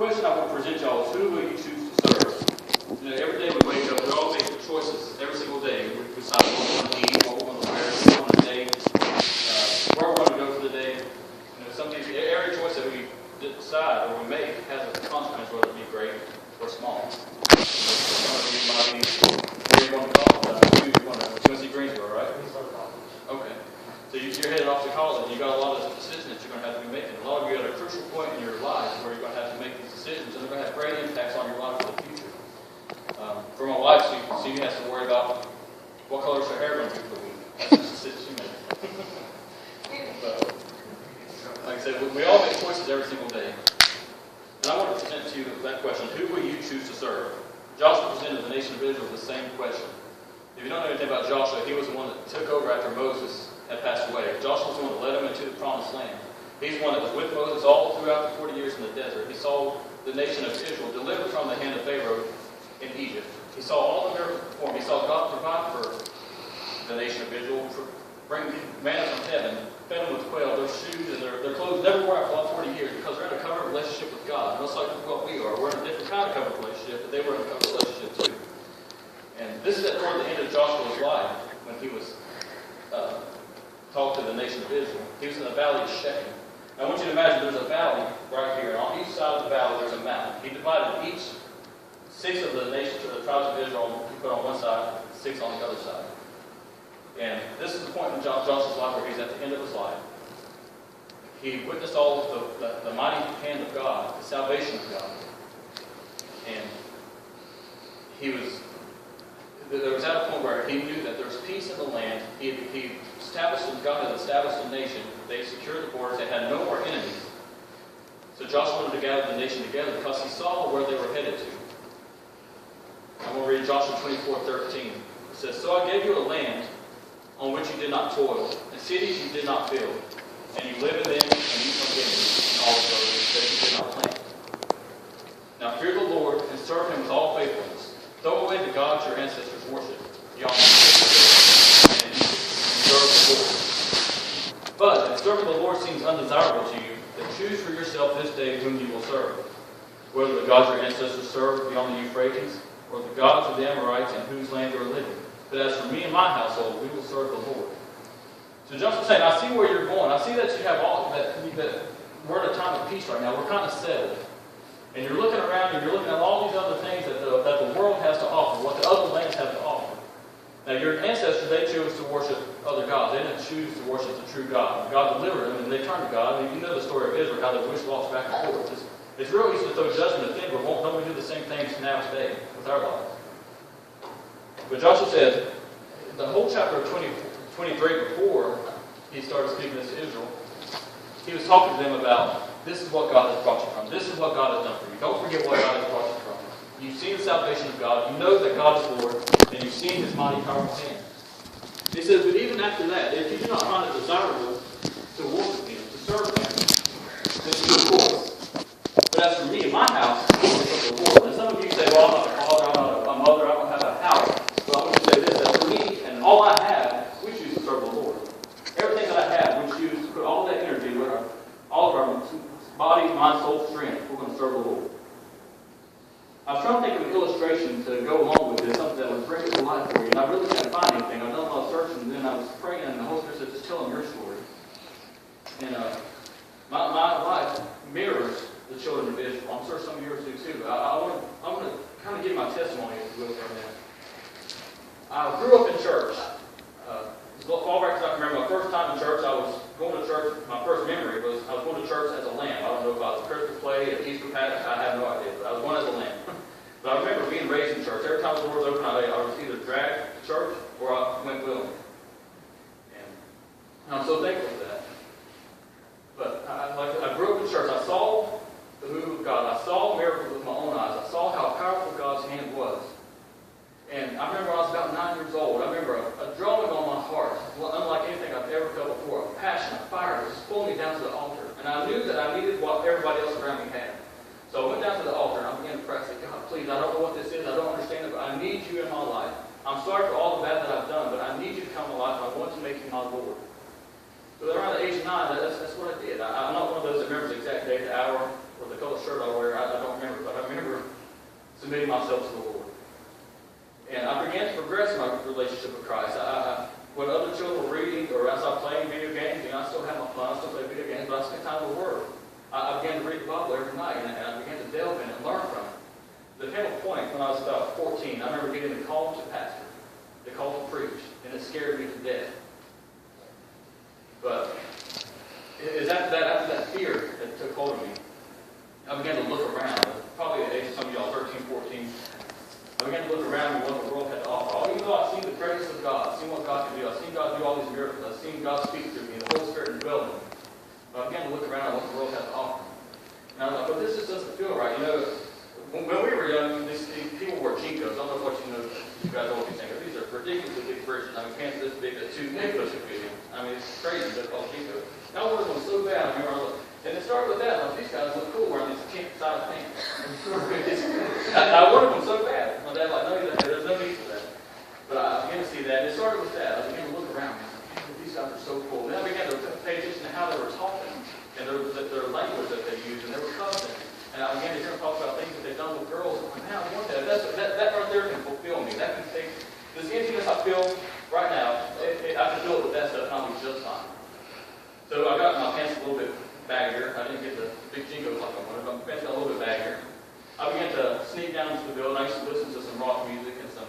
question I want to present y'all is, who will you choose to serve? You know, every day we wake up, we all make choices every single day. We decide what we want to eat, what we want to wear, what we want to date, where we're going to go for the day. You know, some people, every choice that we decide or we make has a consequence, whether it be great or small. Some of you might be where you're going to college. You want to see Greensboro, right? Okay. So you're headed off to college, and you've got a lot of decisions that you're going to have to be making. A lot of you are at a crucial point in your life where you're going to have to make these decisions, and they're going to have great impacts on your life for the future. For my wife, she has to worry about what color is her hair going to be for the week. That's just a decision she makes. But, like I said, we all make choices every single day. And I want to present to you that question, who will you choose to serve? Joshua presented the nation of Israel the same question. If you don't know anything about Joshua, he was the one that took over after Moses had passed away. Joshua was the one that led them into the promised land. He's the one that was with Moses all throughout the 40 years in the desert. He saw the nation of Israel delivered from the hand of Pharaoh in Egypt. He saw all the miracles performed. He saw God provide for the nation of Israel, bring manna from heaven, fed them with quail, their shoes and their clothes never wore out for all 40 years because they're in a covenant relationship with God. Most like what we are. We're in a different kind of covenant relationship, but they were in a covenant relationship too. And this is toward the end of Joshua's life when he was talked to the nation of Israel. He was in the valley of Shechem. I want you to imagine there's a valley right here, and on each side of the valley there's a mountain. He divided each 6 of the nations, or the tribes of Israel, he put on one side, 6 on the other side. And this is the point in Joshua's life where he's at the end of his life. He witnessed all of the mighty hand of God, the salvation of God. And there was at a point where he knew that there's peace in the land. God had established a nation. They secured the borders. They had no more enemies. So Joshua wanted to gather the nation together because he saw where they were headed to. I'm going to read Joshua 24:13. It says, "So I gave you a land on which you did not toil, and cities you did not build, and you live in them, and eat from them, and all of those that you did not plant. Now fear the Lord, and serve him with all faithfulness. Throw away the gods your ancestors worshipped, and serve the Lord. But if serving the Lord seems undesirable to you, then choose for yourself this day whom you will serve, whether the gods your ancestors served beyond the Euphrates, or the gods of the Amorites in whose land you are living. But as for me and my household, we will serve the Lord." So Joshua's saying, I see where you're going. I see that you have all that we're at a time of peace right now. We're kind of settled. And you're looking around and you're looking at all these other things that the world has to offer, what the other lands have to offer. Now your ancestors, they chose to worship other gods. They didn't choose to worship the true God. God delivered them and they turned to God. And you know the story of Israel, how they wish-washed back and forth. It's real easy to throw judgment at them, but don't we do the same things now today with our lives? But Joshua said, the whole chapter of 23 before he started speaking this to Israel, he was talking to them about, this is what God has brought you from. This is what God has done for you. Don't forget what God has brought you from. You've seen the salvation of God. You know that God is Lord, and you've seen his mighty, powerful hand. He says, but even after that, if you do not find it desirable to worship him, to serve him, then you of course. But as for me and my house, we will serve the Lord. And some of you say, well, I'm not a father, I'm not a mother, I don't have a house. But I want you to say this, that for me and all I have, we choose to serve the Lord. Everything that I have, we choose to put all that energy, all of our body, mind, soul, strength, we're going to serve the Lord. I was trying to think of an illustration to go along with this, something that would bring it to life for you, and I really couldn't find anything. I've done a lot of searching, and then I was praying, and the Holy Spirit said, just tell them your story. And my life mirrors the children of Israel. I'm sure some of yours do too. I want to kind of give my testimony, if you will, from that. I grew up in church. Far back as I can remember, my first time in church, I was going to church. My first memory was I was going to church as a lamb. I don't know if I was a Christmas play, an Easter pageant, I have no idea, but I was going as a lamb. But I remember being raised in church. Every time the doors opened, I was either dragged to church or I went willingly. And I'm so thankful for that. But I grew up in church. I saw the move of God. I saw miracles with my own eyes. I saw how powerful God's hand was. And I remember when I was about 9 years old, I remember a drawing on my heart, unlike anything I've ever felt before, a passion, a fire, just pulling me down to the altar. And I knew that I needed what everybody else around me had. So I went down to the altar and I began to pray. I said, God, please, I don't know what this is. I don't understand it, but I need you in my life. I'm sorry for all the bad that I've done, but I need you to come in my life. I want to make you my Lord. So around the age of 9, that's what I did. I'm not one of those that remembers the exact day, the hour, or the color shirt I wear. I don't remember submitting myself to the Lord. And I began to progress in my relationship with Christ. When other children were reading, or as I played video games, I still have my fun, I still play video games, but I spent time with the Word. I began to read the Bible every night, and I began to delve in it and learn from it. There came a point when I was about 14, I remember getting the call to pastor, the call to preach, and it scared me to death. But it was after that fear that took hold of me, I began to look around, probably at the age of some of y'all, 13, 14. I began to look around at what the world had to offer. Even though I've seen the presence of God, I've seen what God can do, I've seen God do all these miracles, I've seen God speak through me, the Holy Spirit indwelled me. But I began to look around at what the world had to offer. And I was like, but this just doesn't feel right. When we were young, these people wore Jinkos. I don't know what you guys all be thinking. These are ridiculously big versions. Pants this big that 2 Nicholas could fit in. It's crazy. They're called Jinkos. And I wanted them so bad. And it started with that. These guys look cool wearing these tent-sized pants. I wanted them so bad. My dad no, there's no need for that. But I began to see that. And it started with that. I began to look around. And these guys are so cool. Then I began to pay attention to how they were talking and their language that they used, and they were cussing. And I began to hear them talk about things that they've done with girls. I'm like, man, I want that. That right there can fulfill me. That can take this emptiness I feel right now. I can fill it with that stuff, and I'll be just fine. So I got my pants a little bit baggier. I didn't get the big Jinkos like I wanted, but my pants got a little bit baggier. I began to sneak down into the building. I used to listen to some rock music and some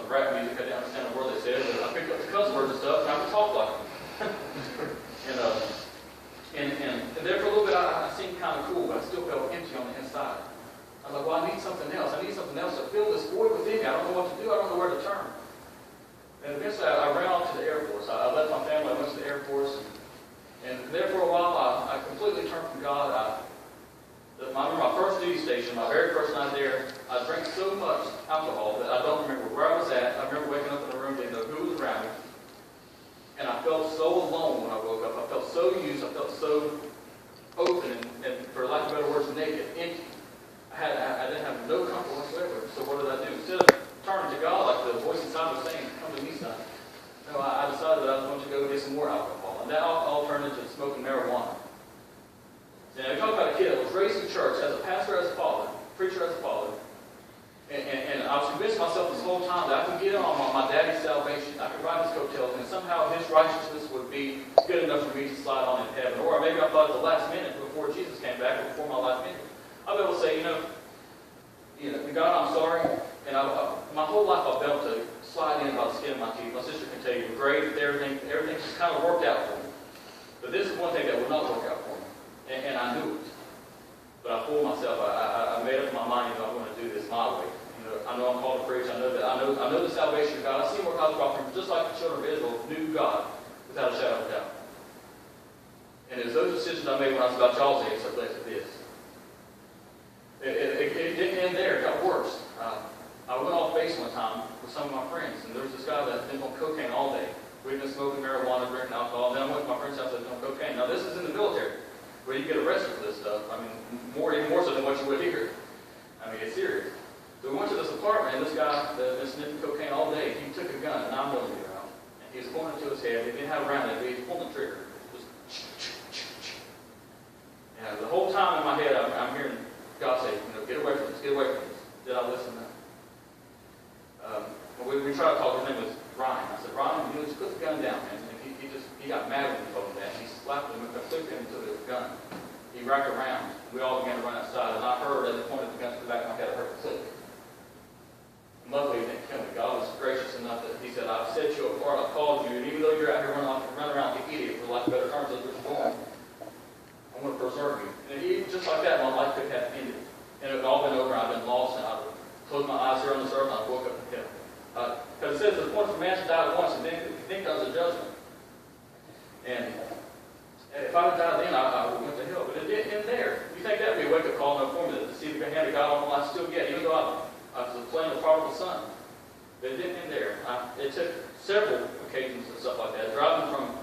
rap music. I didn't understand a word they said, but I picked up the cuss words and stuff, and I could talk like them. and there for a little bit, I seemed kind of cool, but I still felt empty on the inside. I was like, well, I need something else. I need something else to fill this void within me. I don't know what to do. I don't know where to turn. And eventually, I ran off to the Air Force. I left my family. I went to the Air Force. And there for a while, I completely turned from God. I remember my first duty station, my very first night there, I drank so much alcohol that I don't remember where I was at. I remember waking up in the room, didn't know who was around me. And I felt so alone when I woke up. I felt so used. I felt so open and for lack of better words, naked, empty. I didn't have no comfort whatsoever. So what did I do? Instead of turning to God like the voice inside was saying, come to me, son. No, I decided that I was going to go get some more alcohol. And that all turned into smoking marijuana. And I talk about a kid that was raised in church as a pastor, as a father, preacher, as a father. And I was convinced myself this whole time that I could get on my daddy's salvation. I could ride his coattails, and somehow his righteousness would be good enough for me to slide on in heaven. Or maybe I thought at the last minute, before Jesus came back, or before my last minute, I'll be able to say, God, I'm sorry. And my whole life I've been able to slide in by the skin of my teeth. My sister can tell you, great, everything just kind of worked out for me. But this is one thing that would not work out for me. And I knew it. But I fooled myself. I made up in my mind, I'm going to do this my way. I know I'm called to preach. I know the salvation of God. I see where God's brought from, just like the children of Israel knew God without a shadow of doubt. And it was those decisions I made when I was about y'all's age that led to this. It didn't end there. It got worse. I went off base one time with some of my friends, and there was this guy that had been on cocaine all day. We'd been smoking marijuana, drinking alcohol, and then I went to my friend's house and was on cocaine. Now, this is in the military, where you get arrested for this stuff. Even more so than what you would here. It's serious. So we went to this apartment, and this guy that had been sniffing cocaine all day, he took a gun, a 9mm out, and he was pointing it to his head. He didn't have a round it, but he was pulling the trigger. And the whole time in my head, I'm hearing God say, get away from this, get away from this. Did I listen to that? We tried to talk, his name was Ryan. I said, Ryan, just put the gun down, man. And he got mad when we told him that. He slapped him and flipped him into the gun. He racked around. We all began to run outside, and I heard, as he pointed the gun to the back of my head, I heard it click. Luckily, he didn't kill me. God was gracious enough that he said, I've set you apart, I've called you, and even though you're out here running around like an idiot, for lack of better terms, as you're born, I'm going to preserve you. And just like that, my life could have ended. And it had all been over, I've been lost, and I would close my eyes here on this earth, and I woke up in heaven. Because it says the point for man to die once, and then comes a judgment. And if I had died then, I would have went to hell. But it didn't end there. You think that would be a wake-up call enough for me to see the hand of God on my life still yet, even though I was playing the prodigal son. But it didn't end there. It took several occasions and stuff like that. Driving from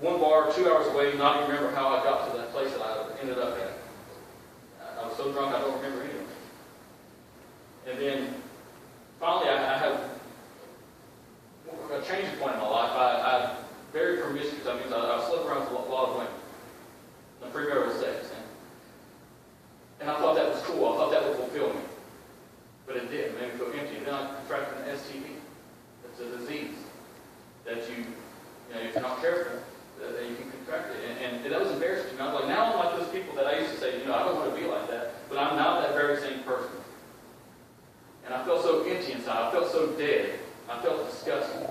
one bar 2 hours away, not even remember how I got to that place that I ended up at. I was so drunk I don't remember any of it. And then finally I had a changing point in my life. I very promiscuous. That means I slept around with a lot of women. The premarital sex. And I thought that was cool. I thought that would fulfill me. I'm now that very same person. And I felt so empty inside. I felt so dead. I felt disgusting.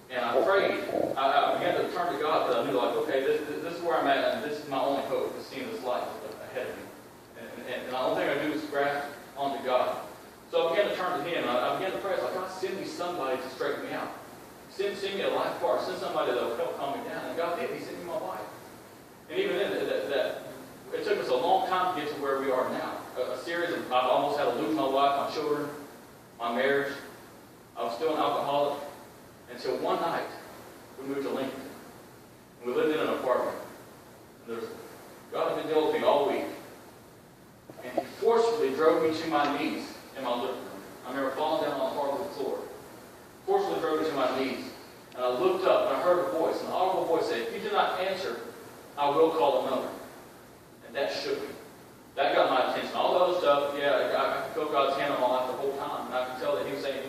And I prayed. I began to turn to God because I knew, like, okay, this is where I'm at, and this is my only hope, is seeing this life ahead of me. And the only thing I do is grasp onto God. So I began to turn to Him, and I began to pray. I was like, God, send me somebody to straighten me out. Send me a life partner. Send somebody that will help calm me down. And God did. He sent me my wife. And even then, it took us a long time to get to where we are now. A series of, I almost had to lose my wife, my children, my marriage. I was still an alcoholic. Until one night, we moved to Lincoln. And we lived in an apartment. And God had been dealing with me all week. And He forcefully drove me to my knees in my living room. I remember falling down on the hardwood floor. Forcefully drove me to my knees. And I looked up and I heard a voice. An audible voice said, "If you do not answer, I will call another." And that shook me. That got my attention. All the other stuff, yeah, I could feel God's hand on my life the whole time. And I could tell that He was saying,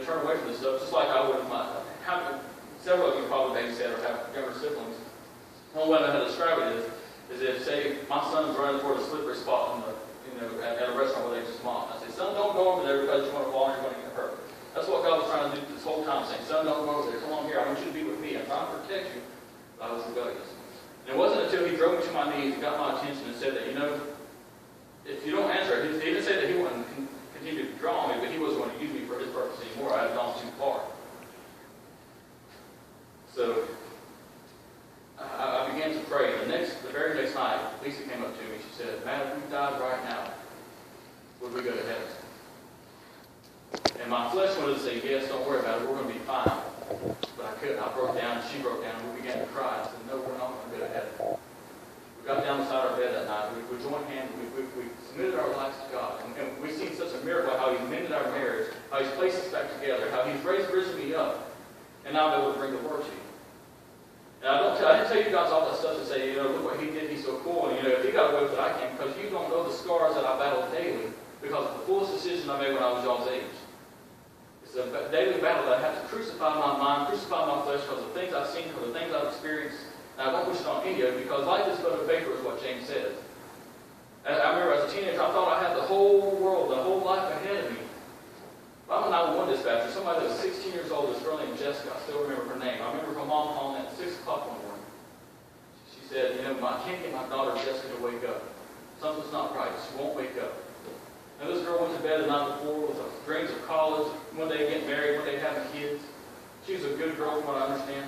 turn away from this stuff, just like I would several of you probably babysit or have younger siblings. One way I know how to describe it is if, say, my son's running toward a slippery spot at a restaurant where they just mocked. I say, "Son, don't go over there because you're going to fall and you're going to get hurt." That's what God was trying to do this whole time, saying, "Son, don't go over there. Come on here. I want you to be with me. I'm trying to protect you." But I was rebellious. And it wasn't until He drove me to my knees and got my attention and said that, if you don't answer, He didn't say that He wouldn't continue to draw me, but He wasn't going to use me for His purpose anymore. I had gone too far. So I began to pray. The very next night, Lisa came up to me. She said, "Matt, if we died right now, would we go to heaven?" And my flesh wanted to say, "Yes, don't worry about it. We're going to be fine." But I couldn't. I broke down, and she broke down, and we began to cry. I said, "No, we're not going to go to heaven." We got down beside our bed that night. We joined hands. We submitted our lives to God. And we've seen such a miracle, how He's mended our marriage, how He's placed us back together, how He's risen me up, and now I'm able to bring the Word to you. And I didn't tell you guys all that stuff to say, look what He did, He's so cool. And, if He got away with it, I can, because you don't know the scars that I battle daily because of the foolish decision I made when I was y'all's age. It's a daily battle that I have to crucify my mind, crucify my flesh because of the things I've seen, because of the things I've experienced. And I don't wish it on any of you because life is but a vapor, is what James says. And I remember as a teenager, I thought I had the whole world, the whole life ahead of me. I'm an 911 dispatcher. Somebody that was 16 years old, this girl named Jessica, I still remember her name. I remember her mom calling at 6 o'clock one morning. She said, I can't get my daughter Jessica to wake up. Something's not right. She won't wake up. And this girl went to bed the night before with dreams of college, one day getting married, one day having kids. She was a good girl from what I understand.